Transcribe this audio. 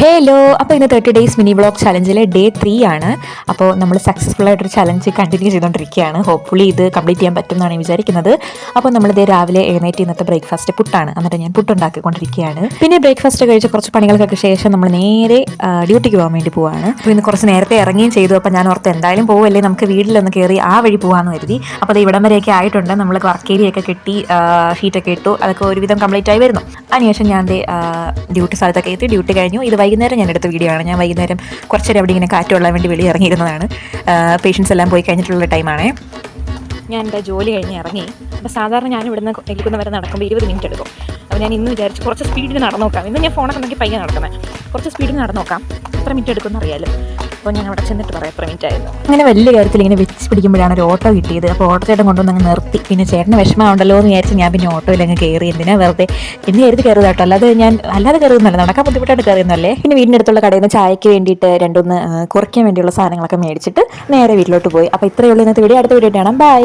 Hello, അപ്പോൾ ഇന്ന് 30 days mini vlog ചലഞ്ചിലെ day 3 ആണ്. അപ്പോൾ നമ്മൾ സക്സസ്ഫുൾ ആയിട്ടൊരു ചലഞ്ച് കണ്ടിന്യൂ ചെയ്തുകൊണ്ടിരിക്കുകയാണ്. ഹോപ്പ്ഫുള്ളി ഇത് കംപ്ലീറ്റ് ചെയ്യാൻ പറ്റും എന്നാണ് വിചാരിക്കുന്നത്. അപ്പോൾ നമ്മളിത് രാവിലെ എഴുന്നേറ്റ് ഇന്നത്തെ ബ്രേക്ക്ഫാസ്റ്റ് പുട്ടാണ്. എന്നിട്ട് ഞാൻ പുട്ടുണ്ടാക്കിക്കൊണ്ടിരിക്കുകയാണ്. പിന്നെ ബ്രേക്ക്ഫാസ്റ്റ് കഴിച്ച് കുറച്ച് പണികൾക്കൊക്കെ ശേഷം നമ്മൾ നേരെ ഡ്യൂട്ടിക്ക് പോകാൻ വേണ്ടി പോവാണ്. അപ്പോൾ ഇന്ന് കുറച്ച് നേരത്തെ ഇറങ്ങുകയും ചെയ്തു. അപ്പോൾ ഞാൻ ഓർത്ത് എന്തായാലും പോവല്ലേ, നമുക്ക് വീട്ടിലൊന്ന് കയറി ആ വഴി പോകാമെന്ന് കരുതി. അപ്പോൾ അത് ഇവിടം വരെയൊക്കെ ആയിട്ടുണ്ട്. നമ്മൾ വർക്ക് ഏരിയ ഒക്കെ കെട്ടി ഷീറ്റൊക്കെ ഇട്ടു. അതൊക്കെ ഒരുവിധം കംപ്ലീറ്റ് ആയി വരുന്നു. അതിനുശേഷം ഞാൻ ഡ്യൂട്ടി സ്ഥലത്തൊക്കെ എത്തി. ഡ്യൂട്ടി കഴിഞ്ഞു. ഇത് വൈകുന്നേരം ഞാൻ എടുത്ത വീഡിയോ ആണ്. ഞാൻ വൈകുന്നേരം കുറച്ചേരം അവിടെ ഇങ്ങനെ കാറ്റുകൊള്ളാൻ വേണ്ടി വെളിയിൽ ഇറങ്ങിയിരുന്നതാണ്. പേഷ്യൻസ് എല്ലാം പോയി കഴിഞ്ഞിട്ടുള്ള ടൈമാണേ. ഞാൻ എൻ്റെ ജോലി കഴിഞ്ഞ് ഇറങ്ങി. അപ്പോൾ സാധാരണ ഞാൻ ഇവിടുന്ന് എലിക്കുന്ന വരെ നടക്കുമ്പോൾ 20 മിനിറ്റ് എടുക്കും. അപ്പോൾ ഞാൻ ഇന്ന് വിചാരിച്ചു കുറച്ച് സ്പീഡിൽ നടന്നു നോക്കാം. ഇന്ന് ഞാൻ ഫോണൊക്കെ നോക്കി പയ്യെ നടക്കുന്നത്. കുറച്ച് സ്പീഡിൽ നടന്നു നോക്കാം, എത്ര മിനിറ്റ് എടുക്കുമെന്ന് അറിയാമല്ലോ. അപ്പോൾ ഞാൻ അവിടെ ചെന്നിട്ട് പറയാം എത്ര മിനിറ്റ് ആയിരുന്നു. അങ്ങനെ വലിയ കാര്യത്തിൽ ഇങ്ങനെ വെച്ച് പിടിക്കുമ്പോഴാണ് ഒരു ഓട്ടോ കിട്ടിയത്. അപ്പോൾ ഓട്ടോ ചേട്ടൻ കൊണ്ടുവന്ന് അങ്ങ് നിർത്തി. പിന്നെ ചേട്ടന് വിഷമമുണ്ടല്ലോ എന്ന് വിചാരിച്ച് ഞാൻ പിന്നെ ഓട്ടോയിൽ അങ്ങ് കയറി. എന്തിനാ വെറുതെ എന്ന് കരുതി കയറുന്നത് കേട്ടോ, അല്ലാതെ കയറുന്നല്ല, നടക്കാൻ ബുദ്ധിമുട്ടായിട്ട് കയറുന്നല്ലേ. പിന്നെ വീടിൻ്റെ അടുത്തുള്ള കടയിൽ നിന്ന് ചായക്ക് വേണ്ടിയിട്ട് രണ്ടൊന്ന് കുറയ്ക്കാൻ വേണ്ടിയുള്ള സാധനങ്ങളൊക്കെ മേടിച്ചിട്ട് നേരെ വീട്ടിലോട്ട് പോയി. അപ്പോൾ ഇത്രയേ ഉള്ളൂ ഇന്നത്തെ വീഡിയോ. അടുത്ത വീഡിയോ കാണാം. ബൈ.